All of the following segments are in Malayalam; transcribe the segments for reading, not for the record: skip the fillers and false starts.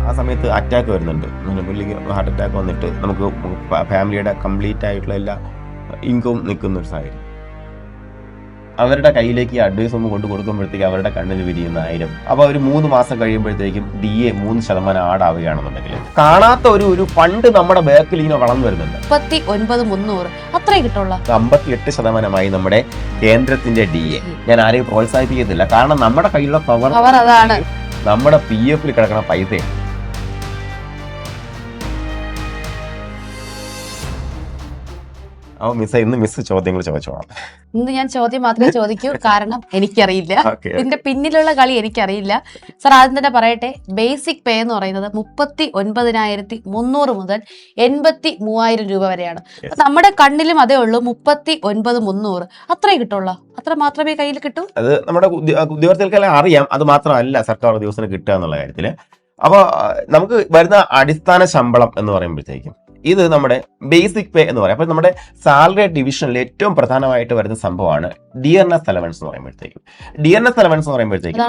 ആ സമയത്ത് അറ്റാക്ക് വരുന്നുണ്ട്. പുള്ളിക്ക് ഹാർട്ട് അറ്റാക്ക് വന്നിട്ട് നമുക്ക് ഫാമിലിയുടെ കംപ്ലീറ്റ് ആയിട്ടുള്ള എല്ലാ ഇൻകവും നിൽക്കുന്ന ഒരു സാഹചര്യം. അവരുടെ കയ്യിലേക്ക് ഈ അഡ്വൈസ് ഒന്ന് കൊണ്ട് കൊടുക്കുമ്പോഴത്തേക്ക് അവരുടെ കണ്ണിൽ വിരിയുന്ന 1000. അപ്പോൾ ഒരു 3 മാസം കഴിയുമ്പോഴത്തേക്കും DA 3% ആടാവുകയാണെന്നുണ്ടെങ്കിൽ കാണാത്ത ഒരു ഫണ്ട് നമ്മുടെ ബാക്കിൽ ഇങ്ങനെ വളർന്നു വരുന്നുണ്ട്. 39,300 അത്രേ കിട്ടുള്ളൂ. 58% നമ്മുടെ കേന്ദ്രത്തിന്റെ DA. ഞാൻ ആരെയും പ്രോത്സാഹിപ്പിക്കുന്നില്ല, കാരണം നമ്മുടെ കയ്യിലുള്ള പവർ അതാണ്. നമ്മുടെ PF കിടക്കുന്ന പൈസയാണ്. ഇന്ന് മിസ് ചോദ്യങ്ങൾ ചോദിച്ചോളാം. ഇന്ന് ഞാൻ ചോദ്യം മാത്രമേ ചോദിക്കൂ, കാരണം എനിക്കറിയില്ല, ഇതിന്റെ പിന്നിലുള്ള കളി എനിക്കറിയില്ല. സാർ ആദ്യം തന്നെ പറയട്ടെ, ബേസിക് പേ എന്ന് പറയുന്നത് 39,300 മുതൽ 83,000 രൂപ വരെയാണ്. നമ്മുടെ കണ്ണിലും അതേ ഉള്ളൂ, 39,300 അത്രേ കിട്ടുള്ളൂ. അത്ര മാത്രമേ കയ്യിൽ കിട്ടൂ. അത് നമ്മുടെ ഉദ്യോഗസ്ഥർക്കെല്ലാം അറിയാം. അത് മാത്രമല്ല സർക്കാർ ഉദ്യോഗസ്ഥന് കിട്ടുക എന്നുള്ള കാര്യത്തില്. അപ്പോൾ നമുക്ക് വരുന്ന അടിസ്ഥാന ശമ്പളം എന്ന് പറയുമ്പോഴത്തേക്കും ഇത് നമ്മുടെ ബേസിക് പേ എന്ന് പറയും. അപ്പോൾ നമ്മുടെ സാലറി ഡിവിഷനിൽ ഏറ്റവും പ്രധാനമായിട്ട് വരുന്ന സംഭവമാണ് ഡിയർനെസ് അലവൻസ് എന്ന് പറയുമ്പോഴത്തേക്കും. ഡിയർനെസ് അലവൻസ് എന്ന് പറയുമ്പോഴത്തേക്കും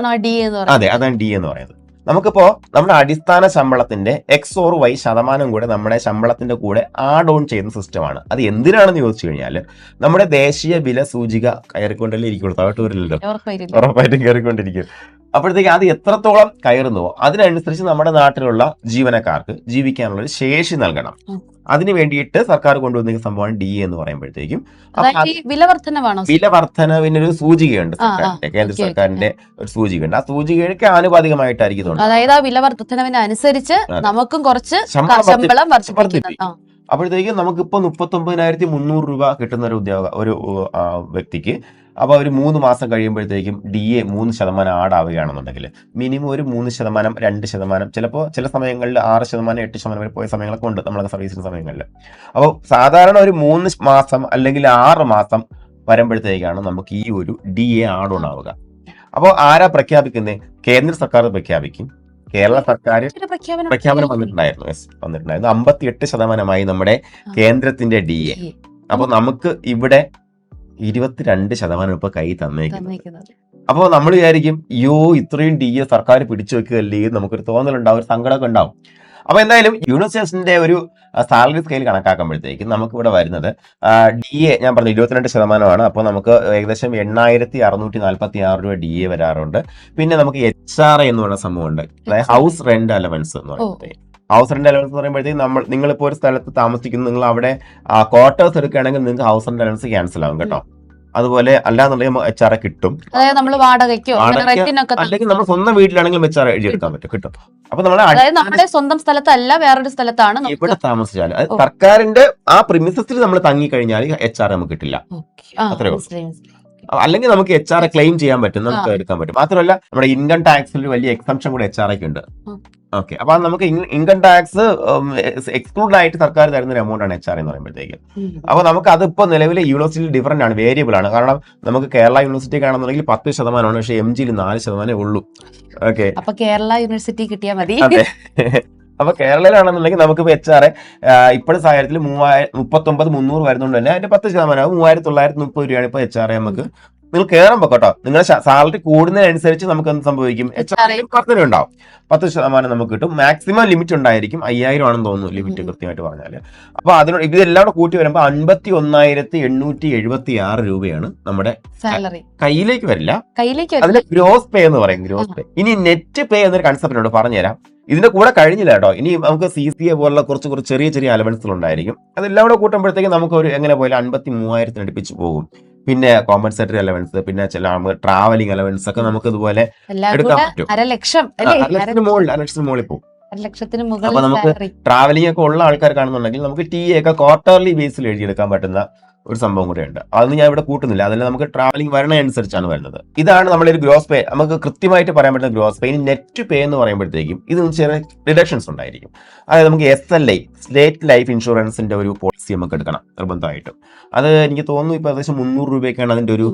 അതെ, അതാണ് ഡി എന്ന് പറയുന്നത്. നമുക്കിപ്പോ നമ്മുടെ അടിസ്ഥാന ശമ്പളത്തിന്റെ X/Y% കൂടെ നമ്മുടെ ശമ്പളത്തിന്റെ കൂടെ ആഡ് ഓൺ ചെയ്യുന്ന സിസ്റ്റമാണ്. അത് എന്തിനാണെന്ന് ചോദിച്ചു കഴിഞ്ഞാൽ നമ്മുടെ ദേശീയ വില സൂചിക കയറിക്കൊണ്ടല്ലേ ഇരിക്കുള്ളൂ, താഴോട്ട് വരില്ലല്ലോ, ഉറപ്പായിട്ടും കയറിക്കൊണ്ടിരിക്കും. അപ്പോഴത്തേക്ക് അത് എത്രത്തോളം കയറുന്നുവോ അതിനനുസരിച്ച് നമ്മുടെ നാട്ടിലുള്ള ജീവനക്കാർക്ക് ജീവിക്കാനുള്ള ഒരു ശേഷി നൽകണം. അതിന് വേണ്ടിയിട്ട് സർക്കാർ കൊണ്ടുവന്ന സംഭവമാണ് DA എന്ന് പറയുമ്പോഴത്തേക്കും വില വർധനവിനൊരു സൂചികയുണ്ട് സർക്കാരിന്റെ, കേന്ദ്ര സർക്കാരിന്റെ ഒരു സൂചികയുണ്ട്. ആ സൂചികയ്ക്ക് ആനുപാതികമായിട്ടായിരിക്കും. അതായത് ആ വില വർധനവിനനുസരിച്ച് നമുക്കും കുറച്ച് ശമ്പളം വർദ്ധിപ്പിക്കണം. അപ്പോഴത്തേക്കും നമുക്കിപ്പോ 39,300 രൂപ കിട്ടുന്ന ഒരു വ്യക്തിക്ക് അപ്പോൾ ഒരു 3 മാസം കഴിയുമ്പോഴത്തേക്കും DA 3% ആടാവുകയാണെന്നുണ്ടെങ്കിൽ മിനിമം ഒരു 3%, 2%, ചിലപ്പോൾ ചില സമയങ്ങളിൽ 6%, 8% വരെ പോയ സമയങ്ങളൊക്കെ ഉണ്ട് നമ്മളൊക്കെ സർവീസിന്റെ സമയങ്ങളിൽ. അപ്പോൾ സാധാരണ ഒരു 3 മാസം അല്ലെങ്കിൽ 6 മാസം വരുമ്പോഴത്തേക്കാണ് നമുക്ക് ഈ ഒരു DA ആഡ് ഓൺ ആവുക. അപ്പോൾ ആരാ പ്രഖ്യാപിക്കുന്നത്? കേന്ദ്ര സർക്കാർ പ്രഖ്യാപിക്കും. കേരള സർക്കാർ പ്രഖ്യാപനം വന്നിട്ടുണ്ടായിരുന്നു. 58% നമ്മുടെ കേന്ദ്രത്തിന്റെ DA. അപ്പോൾ നമുക്ക് ഇവിടെ 22% ഇപ്പൊ കൈ തന്നേക്കുന്നത്. അപ്പോൾ നമ്മൾ വിചാരിക്കും, ഇത്രയും DA സർക്കാർ പിടിച്ചു വെക്കുകയല്ലേ, നമുക്കൊരു തോന്നലുണ്ടാവും, ഒരു സങ്കടമൊക്കെ ഉണ്ടാവും. അപ്പൊ എന്തായാലും യൂണിവേഴ്സിറ്റിന്റെ ഒരു സാലറി സ്കെയിൽ കണക്കാക്കുമ്പോഴത്തേക്കും നമുക്ക് ഇവിടെ വരുന്നത് DA ഞാൻ പറഞ്ഞു 22%. അപ്പോൾ നമുക്ക് ഏകദേശം 8,646 രൂപ DA വരാറുണ്ട്. പിന്നെ നമുക്ക് HRA എന്ന് പറയുന്ന സംഭവമുണ്ട്, അതായത് ഹൗസ് റെന്റ് അലവൻസ് എന്ന് പറയുന്നത്. ഹൗസ് റെന്റ് അലവൻസ് എന്ന് പറയുമ്പോഴത്തേക്കും നിങ്ങളിപ്പോൾ ഒരു സ്ഥലത്ത് താമസിക്കുന്നു, നിങ്ങൾ അവിടെ ക്വാർട്ടേഴ്സ് എടുക്കുകയാണെങ്കിൽ നിങ്ങൾക്ക് ഹൗസ് റെന്റ് അലവൻസ് ക്യാൻസൽ ആവും കേട്ടോ. അതുപോലെ അല്ലാന്നുണ്ടെങ്കിൽ HRA കിട്ടും. അല്ലെങ്കിൽ നമ്മൾ സ്വന്തം വീട്ടിലാണെങ്കിലും HRA എഴുതിയെടുക്കാൻ പറ്റും, കിട്ടും. അപ്പൊ നമ്മുടെ സ്വന്തം സ്ഥലത്തല്ല, വേറൊരു സ്ഥലത്താണ് ഇവിടെ താമസിച്ചാൽ സർക്കാരിന്റെ ആ പ്രിമിസസിൽ നമ്മൾ തങ്ങി കഴിഞ്ഞാൽ HRA നമുക്ക് കിട്ടില്ല. അത്രേ ഉള്ളൂ. അല്ലെങ്കിൽ നമുക്ക് HRA ക്ലെയിം ചെയ്യാൻ പറ്റും, നമുക്ക് എടുക്കാൻ പറ്റും. മാത്രമല്ല നമ്മുടെ ഇൻകം ടാക്സിൽ വലിയ എക്സംഷൻ കൂടെ HRAക്ക് ഉണ്ട്. ഓക്കെ, അപ്പൊ നമുക്ക് ഇൻകം ടാക്സ് എക്സ്ക്ലൂഡ് ആയിട്ട് സർക്കാർ തരുന്ന ഒരു എമൗണ്ട് ആണ് HRA എന്ന് പറയുമ്പോഴത്തേക്ക്. അപ്പൊ നമുക്ക് അതിപ്പോ നിലവിലെ യൂണിവേഴ്സിറ്റി ഡിഫറന്റ് ആണ്, വേരിയബിൾ ആണ്. കാരണം നമുക്ക് കേരള യൂണിവേഴ്സിറ്റി കാണുന്നുണ്ടെങ്കിൽ 10%, പക്ഷേ MGയിൽ 4% ഉള്ളൂ. ഓക്കെ, അപ്പൊ കേരള യൂണിവേഴ്സിറ്റി കിട്ടിയാൽ മതി. അതെ. അപ്പൊ കേരളയിലാണെന്നുണ്ടെങ്കിൽ നമുക്കിപ്പോ HRA ഇപ്പോഴും സാഹചര്യത്തിൽ 39,300 വരുന്നുണ്ട് തന്നെ അതിന്റെ 10%, 3,930 രൂപയാണ് ഇപ്പൊ HRA നമുക്ക്. നിങ്ങൾ കയറുമ്പോ കേട്ടോ, നിങ്ങളുടെ സാലറി കൂടുന്നതിനനുസരിച്ച് നമുക്ക് എന്ത് സംഭവിക്കും, HRA ഉണ്ടാവും. 10% നമുക്ക് കിട്ടും. മാക്സിമം ലിമിറ്റ് ഉണ്ടായിരിക്കും, 5,000 ആണെന്ന് തോന്നുന്നു ലിമിറ്റ് കൃത്യമായിട്ട് പറഞ്ഞാല്. അപ്പൊ അതിനോട് ഇതെല്ലാം കൂടെ കൂട്ടി വരുമ്പോ 51,876 രൂപയാണ് നമ്മുടെ സാലറി. കയ്യിലേക്ക് വരില്ല, അതിന് ഗ്രോസ് പേ എന്ന് പറയും, ഗ്രോസ് പേ. ഇനി നെറ്റ് പേ എന്നൊരു കൺസെപ്റ്റിനോട് പറഞ്ഞുതരാം. ഇതിന്റെ കൂടെ കഴിഞ്ഞില്ല കേട്ടോ. ഇനി നമുക്ക് CCA പോലുള്ള കുറച്ച് ചെറിയ അലവൻസുകൾ ഉണ്ടായിരിക്കും. അതെല്ലാം കൂടെ കൂട്ടുമ്പോഴത്തേക്ക് നമുക്ക് ഒരു എങ്ങനെ പോയാലും 53,000 അടുപ്പിച്ച് പോകും. പിന്നെ കോമ്പൻസേറ്ററി അലവൻസ്, പിന്നെ ചില ട്രാവലിംഗ് അലവൻസ് ഒക്കെ നമുക്ക് ഇതുപോലെ എടുക്കാൻ പറ്റും. 1,00,000 മുകളിൽ പോകും. അപ്പൊ നമുക്ക് ട്രാവലിംഗ് ഒക്കെ ഉള്ള ആൾക്കാർ കാണുന്നുണ്ടെങ്കിൽ നമുക്ക് TA ഒക്കെ ക്വാർട്ടർലി ബേസിൽ എഴുതിയെടുക്കാൻ പറ്റുന്ന ഒരു സംഭവം കൂടെ ഉണ്ട്. അതൊന്നും ഞാൻ ഇവിടെ കൂട്ടുന്നില്ല, അതിൽ നമുക്ക് ട്രാവലിംഗ് വരണ അനുസരിച്ചാണ് വരുന്നത്. ഇതാണ് നമ്മളൊരു ഗ്രോസ് പേ, നമുക്ക് കൃത്യമായിട്ട് പറയാൻ പറ്റുന്ന ഗ്രോസ് പേ. ഇനി നെറ്റ് പേ എന്ന് പറയുമ്പോഴത്തേക്കും ഇത് ചെറിയ റിഡക്ഷൻസ് ഉണ്ടായിരിക്കും. അതായത് നമുക്ക് SLI സ്റ്റേറ്റ് ലൈഫ് ഇൻഷുറൻസിന്റെ ഒരു പോളിസി നമുക്ക് എടുക്കണം നിർബന്ധമായിട്ടും. അത് എനിക്ക് തോന്നുന്നു ഇപ്പൊ ഏകദേശം 300 രൂപയൊക്കെയാണ് അതിന്റെ ഒരു.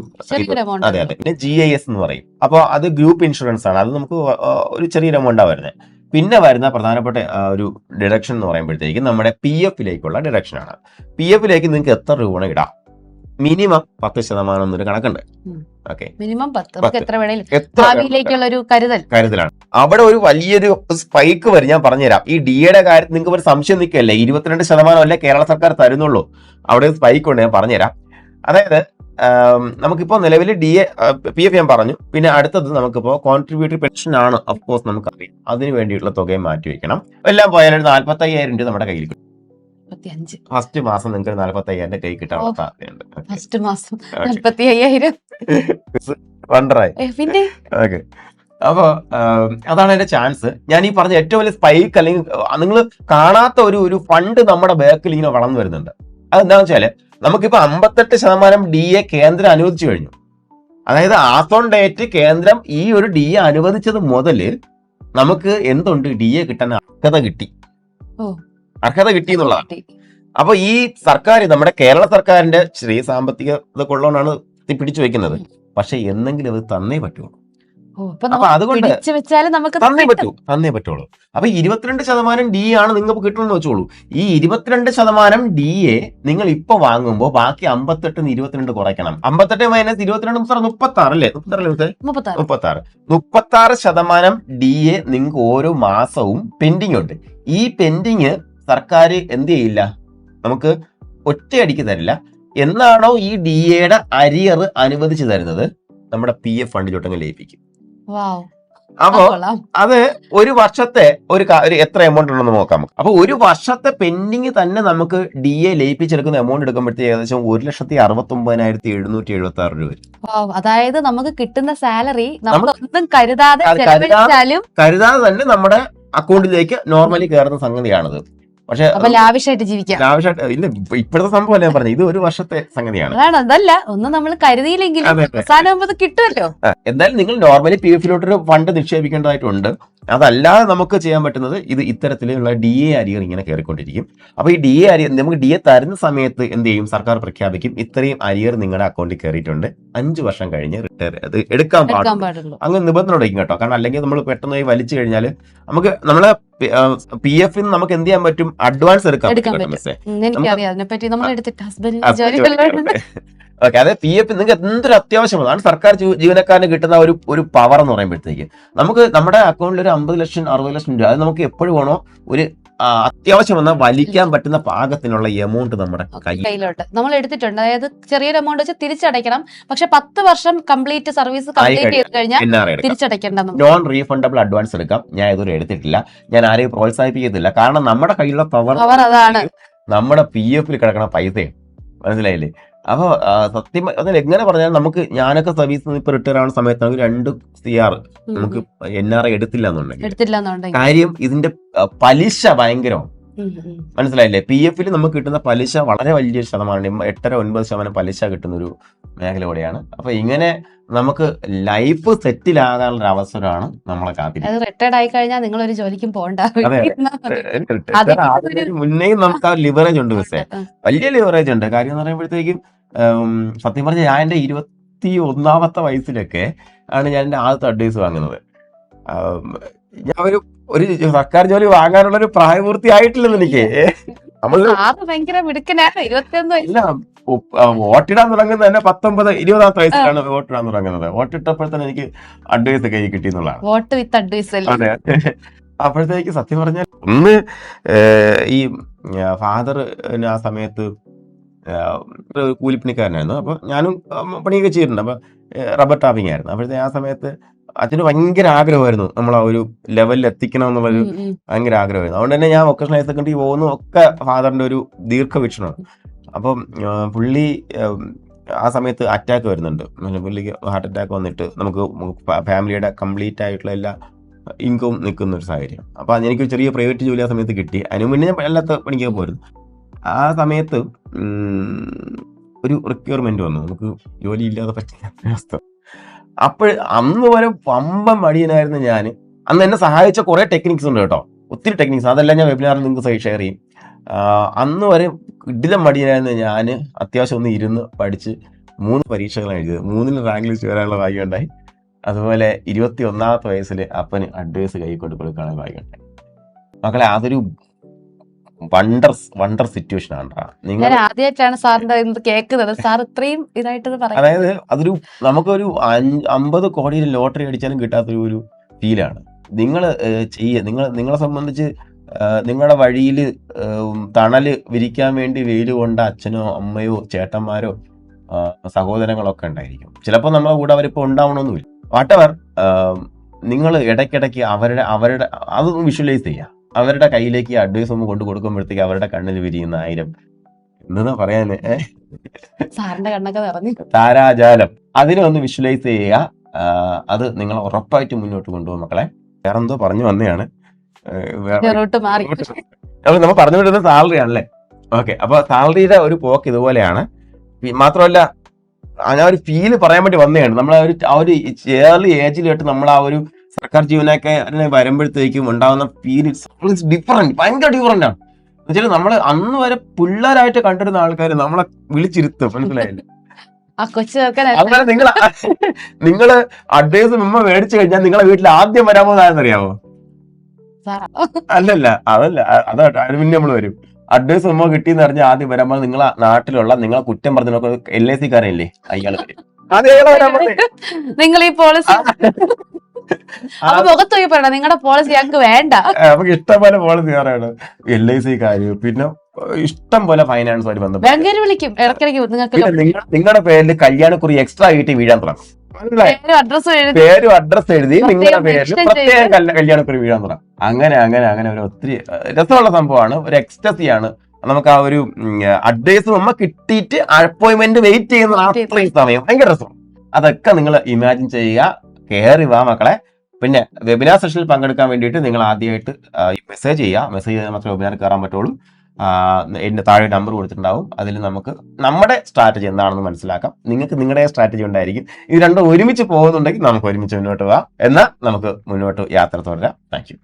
അതെ. പിന്നെ GIS എന്ന് പറയും. അപ്പോൾ അത് ഗ്രൂപ്പ് ഇൻഷുറൻസ് ആണ്, അത് നമുക്ക് ഒരു ചെറിയൊരു എമൗണ്ടാണ് വരുന്നത്. പിന്നെ വരുന്ന പ്രധാനപ്പെട്ട ഒരു ഡിഡക്ഷൻ എന്ന് പറയുമ്പോഴത്തേക്കും നമ്മുടെ PF ലേക്കുള്ള ഡിഡക്ഷനാണ്. PF നിങ്ങൾക്ക് എത്ര രൂപ ഇടാം. മിനിമം 10% എന്നൊരു കണക്കുണ്ട്. Okay, minimum 10. നമുക്ക് എത്ര വേണേലും എത്ര ഭാവിയിലേക്കുള്ള ഒരു കരുതലാണ്. അവിടെ ഒരു വലിയൊരു സ്പൈക്ക് വരും. ഞാൻ പറഞ്ഞുതരാം. ഈ ഡിയുടെ കാര്യത്തിൽ നിങ്ങൾക്ക് ഒരു സംശയം നിൽക്കല്ലേ, 22% അല്ലേ കേരള സർക്കാർ തരുന്നുള്ളൂ. അവിടെ ഒരു സ്പൈക്ക് ഉണ്ട്, ഞാൻ പറഞ്ഞുതരാം. അതായത് നമുക്കിപ്പോൾ നിലവിൽ PF ഞാൻ പറഞ്ഞു. പിന്നെ അടുത്തത് നമുക്കിപ്പോൾ കോൺട്രിബ്യൂട്ടറി പെൻഷൻ ആണ്. അഫ്കോഴ്സ് നമുക്കറിയാം, അതിന് വേണ്ടിയിട്ടുള്ള തുകയും മാറ്റി വെക്കണം. എല്ലാം പോയാൽ 45,000 രൂപ നമ്മുടെ കയ്യിൽ കിട്ടും. 45 ഫസ്റ്റ് മാസം നിങ്ങൾക്ക് 45,000 കൈ കിട്ടാനുള്ള സാധ്യതയുണ്ട്. ഫസ്റ്റ് മാസം 45,000 വണ്ടറായി. പിന്നെ ഓക്കെ, അപ്പൊ അതാണ് എന്റെ ചാൻസ്. ഞാൻ ഈ പറഞ്ഞ ഏറ്റവും വലിയ സ്പൈക്ക് അല്ലെങ്കിൽ നിങ്ങൾ കാണാത്ത ഒരു ഫണ്ട് നമ്മുടെ ബാക്കിൽ ഇങ്ങനെ വളർന്നു വരുന്നുണ്ട്. അതെന്താണെന്ന് വെച്ചാല് നമുക്കിപ്പോ 58% DA കേന്ദ്രം അനുവദിച്ചു കഴിഞ്ഞു. അതായത് ആസ് ഓൺ ഡേറ്റ് കേന്ദ്രം ഈ ഒരു DA അനുവദിച്ചത് മുതല് നമുക്ക് എന്തുണ്ട്, DA കിട്ടാൻ അർഹത കിട്ടി എന്നുള്ളതാണ്. അപ്പൊ ഈ സർക്കാർ, നമ്മുടെ കേരള സർക്കാരിന്റെ ശ്രീ സാമ്പത്തിക കൊള്ളോണാണ് പിടിച്ചു വെക്കുന്നത്. പക്ഷെ എന്നെങ്കിലും അത് തന്നേ പറ്റുള്ളൂ. അപ്പൊ അതുകൊണ്ട് തന്നേ പറ്റുള്ളൂ. അപ്പൊ 22% DA ആണ് നിങ്ങൾക്ക് കിട്ടണമെന്ന് വെച്ചോളൂ. ഈ 22% DA നിങ്ങൾ ഇപ്പൊ വാങ്ങുമ്പോ ബാക്കി 58 22 കുറയ്ക്കണം. 58 മൈനസ് 22 36 അല്ലേ? 36% DA നിങ്ങൾക്ക് ഓരോ മാസവും പെൻഡിങ് ഉണ്ട്. ഈ പെൻഡിങ് സർക്കാർ എന്ത് ചെയ്യില്ല, നമുക്ക് ഒറ്റയടിക്ക് തരില്ല. എന്നാണോ ഈ DAയുടെ അരിയർ അനുവദിച്ചു തരുന്നത്, നമ്മുടെ PF ഫണ്ടിലോട്ടങ്ങ് ലയിപ്പിക്കും. അപ്പോ അത് ഒരു വർഷത്തെ ഒരു എത്ര എമൗണ്ട് ഉണ്ടെന്ന് നോക്കാം. അപ്പൊ ഒരു വർഷത്തെ പെൻഡിങ് തന്നെ നമുക്ക് DA ലയിപ്പിച്ചെടുക്കുന്ന എമൗണ്ട് എടുക്കുമ്പോഴത്തേക്ക് ഏകദേശം 1,69,776 രൂപ. അതായത് നമുക്ക് കിട്ടുന്ന സാലറി നമ്മളൊന്നും കരുതാതെ തന്നെ നമ്മുടെ അക്കൗണ്ടിലേക്ക് നോർമലി കയറുന്ന സംഗതിയാണത്. പക്ഷെ ലാവിഷായിട്ട് ജീവിക്കാം. ഇല്ല, ഇപ്പോഴത്തെ സംഭവം ഞാൻ പറഞ്ഞു, ഇത് ഒരു വർഷത്തെ സംഗതിയാണ്. അതല്ല, ഒന്നും നമ്മൾ കരുതിയില്ലെങ്കിലും അവസാനം കിട്ടുമല്ലോ. എന്തായാലും നിങ്ങൾ നോർമലി PF-ലോട്ടൊരു ഫണ്ട് നിക്ഷേപിക്കേണ്ടതായിട്ടുണ്ട്. അതല്ലാതെ നമുക്ക് ചെയ്യാൻ പറ്റുന്നത് ഇത് ഇത്തരത്തിലുള്ള DA അരിയർ ഇങ്ങനെ കയറിക്കൊണ്ടിരിക്കും. അപ്പൊ ഈ DA അരിയർ നമുക്ക് DA തരുന്ന സമയത്ത് എന്ത് ചെയ്യും, സർക്കാർ പ്രഖ്യാപിക്കും ഇത്രയും അരിയർ നിങ്ങളുടെ അക്കൗണ്ടിൽ കയറിയിട്ടുണ്ട്, 5 വർഷം കഴിഞ്ഞ് റിട്ടയർ അത് എടുക്കാൻ പാടുള്ളൂ. അങ്ങനെ നിബന്ധന ഉടയ്ക്കും കേട്ടോ. കാരണം അല്ലെങ്കിൽ നമ്മൾ പെട്ടെന്ന് വലിച്ചു കഴിഞ്ഞാൽ നമുക്ക് നമ്മളെ PF നമുക്ക് എന്ത് ചെയ്യാൻ പറ്റും, അഡ്വാൻസ് എടുക്കാൻ പറ്റും. ഓക്കെ, അതെ, PF നിങ്ങൾക്ക് എന്തൊരു അത്യാവശ്യമാണ്. സർക്കാർ ജീവനക്കാരന് കിട്ടുന്ന ഒരു പവർ എന്ന് പറയുമ്പോഴത്തേക്ക് നമുക്ക് നമ്മുടെ അക്കൗണ്ടിൽ ഒരു 50 ലക്ഷം 60 ലക്ഷം രൂപ, അത് നമുക്ക് എപ്പോഴും വേണോ ഒരു അത്യാവശ്യം വന്നാൽ വലിക്കാൻ പറ്റുന്ന പാകത്തിനുള്ള എമൗണ്ട് നമ്മുടെ കയ്യിലോട്ട് നമ്മൾ എടുത്തിട്ടുണ്ട്. അതായത് ചെറിയൊരു എമൗണ്ട് വെച്ച് തിരിച്ചടയ്ക്കണം. പക്ഷെ 10 വർഷം കംപ്ലീറ്റ് സർവീസ് കംപ്ലീറ്റ് ചെയ്ത് കഴിഞ്ഞാൽ തിരിച്ചടയ്ക്കേണ്ട നോൺ റീഫണ്ടബിൾ അഡ്വാൻസ് എടുക്കാം. ഞാൻ ഇതുവരെ എടുത്തിട്ടില്ല, ഞാൻ ആരെയും പ്രോത്സാഹിപ്പിക്കത്തില്ല. കാരണം നമ്മുടെ കയ്യിലുള്ള പവർ അതാണ്, നമ്മുടെ PF-ൽ കിടക്കണ പൈസയും. മനസ്സിലായില്ലേ? അപ്പൊ സത്യം അതിൽ എങ്ങനെ പറഞ്ഞാൽ നമുക്ക്, ഞാനൊക്കെ സർവീസ് ഇപ്പൊ റിട്ടയർ ആവുന്ന സമയത്ത് 2 CR നമുക്ക് NRI എടുത്തില്ല എന്നുണ്ടെങ്കിൽ കാര്യം ഇതിന്റെ പലിശ ഭയങ്കരമാണ്. മനസ്സിലായില്ലേ? PF-ൽ നമുക്ക് കിട്ടുന്ന പലിശ വളരെ വലിയൊരു ശതമാനം, 8-9% പലിശ കിട്ടുന്ന ഒരു മേഖല കൂടെയാണ്. അപ്പൊ ഇങ്ങനെ നമുക്ക് ലൈഫ് സെറ്റിൽ ആകാനുള്ള അവസരമാണ് നമ്മളെ കാത്തിരിക്കുന്നത്. റിട്ടയർഡ് ആയി കഴിഞ്ഞാൽ നിങ്ങൾ ഒരു ജോലിക്കും പോകണ്ട. മുന്നേയും നമുക്ക് ആ ലിവറേജ് ഉണ്ട്, വലിയ ലിവറേജ് ഉണ്ട്. കാര്യം എന്ന് പറയുമ്പോഴത്തേക്കും സത്യം പറഞ്ഞാൽ ഞാൻ എൻ്റെ 21ാമത്തെ വയസ്സിലൊക്കെ ആണ് ഞാൻ എൻ്റെ ആദ്യത്തെ അഡ്വൈസ് വാങ്ങുന്നത്. ഞാൻ ഒരു സർക്കാർ ജോലി വാങ്ങാനുള്ള ഒരു പ്രായപൂർത്തി ആയിട്ടില്ലെന്ന് എനിക്ക്. ഇല്ല, വോട്ടിടാൻ തുടങ്ങുന്നത് തന്നെ 19-20ാമത്തെ വയസ്സിലാണ് വോട്ടിടാൻ തുടങ്ങുന്നത്. വോട്ടിട്ടപ്പോൾ തന്നെ എനിക്ക് അഡ്വൈസ് കൈ കിട്ടി എന്നുള്ളതാണ്. അതെ, അപ്പോഴത്തേക്ക് സത്യം പറഞ്ഞാൽ ഒന്ന് ഈ ഫാദർ ആ സമയത്ത് കൂലിപ്പണിക്കാരനായിരുന്നു. അപ്പൊ ഞാനും പണിയൊക്കെ ചെയ്തിട്ടുണ്ട്. അപ്പൊ റബ്ബർ ടാപ്പിംഗ് ആയിരുന്നു. അപ്പോഴത്തെ ആ സമയത്ത് അച്ഛന് ഭയങ്കര ആഗ്രഹമായിരുന്നു നമ്മൾ ആ ഒരു ലെവലിൽ എത്തിക്കണം എന്നുള്ളൊരു ഭയങ്കര ആഗ്രഹമായിരുന്നു. അതുകൊണ്ട് തന്നെ ഞാൻ വൊക്കേഷണൽ ഹയർ സെക്കൻഡറി പോകുന്നു ഒക്കെ ഫാദറിന്റെ ഒരു ദീർഘവീക്ഷണമാണ്. അപ്പം പുള്ളി ആ സമയത്ത് അറ്റാക്ക് വരുന്നുണ്ട്. പുള്ളിക്ക് ഹാർട്ട് അറ്റാക്ക് വന്നിട്ട് നമുക്ക് ഫാമിലിയുടെ കംപ്ലീറ്റ് ആയിട്ടുള്ള എല്ലാ ഇൻകവും നിൽക്കുന്ന ഒരു സാഹചര്യം. അപ്പൊ എനിക്ക് ചെറിയ പ്രൈവറ്റ് ജോലി ആ സമയത്ത് കിട്ടി. അതിന് മുന്നേ ഞാൻ അല്ലാത്ത പണിക്കൊക്കെ പോയിരുന്നു. ആ സമയത്ത് ഒരു റിക്വയർമെന്റ് വന്നു, നമുക്ക് ജോലി ഇല്ലാതെ പറ്റിയ അവസ്ഥ. അപ്പോൾ അന്ന് വരെ പമ്പം മടിയനായിരുന്നു ഞാൻ. അന്ന് എന്നെ സഹായിച്ച കുറെ ടെക്നിക്സ് ഉണ്ട് കേട്ടോ, ഒത്തിരി ടെക്നിക്സ്. അതെല്ലാം ഞാൻ വെബിനാറിൽ നിങ്ങൾക്ക് ഷെയർ ചെയ്യും. അന്ന് വരെ ഇടിലം മടിയനായിരുന്നു ഞാൻ. അത്യാവശ്യം ഒന്ന് ഇരുന്ന് പഠിച്ച് 3 പരീക്ഷകളാണ് എഴുതിയത്. 3ൽ റാങ്ക് ലിസ്റ്റ് വരാനുള്ള ഭാഗ്യം ഉണ്ടായി. അതുപോലെ 21ാമത്തെ വയസ്സിൽ അപ്പന് അഡ്വൈസ് കൈ കൊണ്ട് കൊടുക്കാനുള്ള ഭാഗ്യം ഉണ്ടായി. മക്കളെ, അതൊരു വണ്ടർ സിറ്റുവേഷൻ ആണ് നിങ്ങൾ. ഞാൻ ആദ്യമായിട്ടാണ് സാറിന്റെ ഇത് കേൾക്കുന്നത്. സാർ ഇത്രയും ഇതായിട്ട് പറയുന്നത്. അതായത് അതൊരു നമുക്കൊരു 50 കോടി ലോട്ടറി അടിച്ചാലും കിട്ടാത്തൊരു ഫീലാണ്. നിങ്ങൾ നിങ്ങളെ സംബന്ധിച്ച് നിങ്ങളുടെ വഴിയിൽ തണല് വിരിക്കാൻ വേണ്ടി വെയിൽ കൊണ്ട അച്ഛനോ അമ്മയോ ചേട്ടന്മാരോ സഹോദരങ്ങളൊക്കെ ഉണ്ടായിരിക്കും. ചിലപ്പോൾ നമ്മളെ കൂടെ അവരിപ്പോൾ ഉണ്ടാവണമെന്നില്ല. വാട്ടവർ, നിങ്ങൾ ഇടയ്ക്കിടയ്ക്ക് അവരുടെ അതൊന്ന് വിഷ്വലൈസ് ചെയ്യുക. അവരുടെ കയ്യിലേക്ക് അഡ്വൈസ് ഒന്ന് കൊണ്ടു കൊടുക്കുമ്പോഴത്തേക്ക് അവരുടെ കണ്ണിൽ വിരിയുന്ന 1000 എന്താ പറയാന് സാറിന്റെ കണ്ണൊക്കെ നിറഞ്ഞു താരാജാലം, അതിനെ ഒന്ന് വിഷ്വലൈസ് ചെയ്യുക. അത് നിങ്ങൾ ഉറപ്പായിട്ട് മുന്നോട്ട് കൊണ്ടുപോകും മക്കളെ. വേറെന്തോ പറഞ്ഞു വന്നെയാണ്. മാറി അപ്പൊ നമ്മൾ പറഞ്ഞു വിടുന്നത് സാലറി ആണല്ലേ. ഓക്കെ, അപ്പൊ സാലറിയുടെ ഒരു പോക്ക് ഇതുപോലെയാണ്. മാത്രമല്ല ഞാൻ ഒരു ഫീല് പറയാൻ വേണ്ടി വന്നതാണ്. നമ്മൾ ആ ഒരു ഏർലി ഏജിലോട്ട് നമ്മൾ ആ ഒരു സർക്കാർ ജീവനക്കാരനെ വരുമ്പോഴത്തേക്കും ഉണ്ടാകുന്ന ഫീൽ ഡിഫറെന്റ്, ഭയങ്കര ഡിഫറെന്റ് ആണ്. എന്നുവെച്ചാൽ നമ്മൾ അന്ന് വരെ പിള്ളേരായിട്ട് കണ്ടിരുന്ന ആൾക്കാർ നമ്മളെ വിളിച്ചിരുത്തും, മനസ്സിലായില്ല. അതുപോലെ നിങ്ങള് അഡ്വൈസ് മെമ്മ മേടിച്ചു കഴിഞ്ഞാൽ നിങ്ങളെ വീട്ടിൽ ആദ്യം വരാൻ പോകുന്നതാണെന്നറിയാമോ? അതല്ല അതിന് പിന്നെ നമ്മൾ വരും. അഡ്വൈസ് മെമ്മ കിട്ടിയെന്ന് പറഞ്ഞാൽ ആദ്യം വരുമ്പോൾ നിങ്ങളെ നാട്ടിലുള്ള നിങ്ങളെ കുറ്റം പറഞ്ഞു LIC കാരല്ലേ അയാൾ വരും. നിങ്ങൾ ഈ പോളിസി മുഖത്ത് പോയി പറയണം, നിങ്ങളുടെ പോളിസി ഞങ്ങൾക്ക് വേണ്ട. നമുക്ക് ഇഷ്ടം പോലെ പോളിസി പറയണം. LIC കാര്, പിന്നെ ഇഷ്ടം പോലെ ഫൈനാൻസുമായിട്ട് ബന്ധപ്പെട്ട് വിളിക്കും ഇടയ്ക്കിടയ്ക്ക്. നിങ്ങൾക്ക് നിങ്ങളുടെ പേരിൽ കല്യാണക്കുറി എക്സ്ട്രാ ആയിട്ട് വീഴാൻ തുടങ്ങും. പേരും അഡ്രസ് എഴുതി നിങ്ങളുടെ പേരിൽ പ്രത്യേക കല്യാണക്കുറി വീഴാൻ തുടങ്ങും. അങ്ങനെ ഒരു ഒത്തിരി രസമുള്ള സംഭവമാണ്. ഒരു എക്സ്റ്റസിയാണ്. നമുക്ക് ആ ഒരു അഡ്വൈസ് നമ്മ കിട്ടിയിട്ട് അപ്പോയിന്റ്മെന്റ് വെയിറ്റ് ചെയ്യുന്ന അത്രയും സമയം ഭയങ്കര രസമാണ്. അതൊക്കെ നിങ്ങൾ ഇമാജിൻ ചെയ്യുക. കയറി വാ മക്കളെ. പിന്നെ വെബിനാർ സെഷനിൽ പങ്കെടുക്കാൻ വേണ്ടിയിട്ട് നിങ്ങൾ ആദ്യമായിട്ട് മെസ്സേജ് ചെയ്യുക. മെസ്സേജ് ചെയ്താൽ മാത്രമേ വെബിനാർ കയറാൻ പറ്റുള്ളൂ. എൻ്റെ താഴെ നമ്പർ കൊടുത്തിട്ടുണ്ടാവും. അതിൽ നമുക്ക് നമ്മുടെ സ്ട്രാറ്റജി എന്താണെന്ന് മനസ്സിലാക്കാം. നിങ്ങൾക്ക് നിങ്ങളുടെ സ്ട്രാറ്റജി ഉണ്ടായിരിക്കും. ഇത് രണ്ടും ഒരുമിച്ച് പോകുന്നുണ്ടെങ്കിൽ നമുക്ക് ഒരുമിച്ച് മുന്നോട്ട് പോകാം. എന്നാൽ നമുക്ക് മുന്നോട്ട് യാത്ര തുടരാം. Thank you.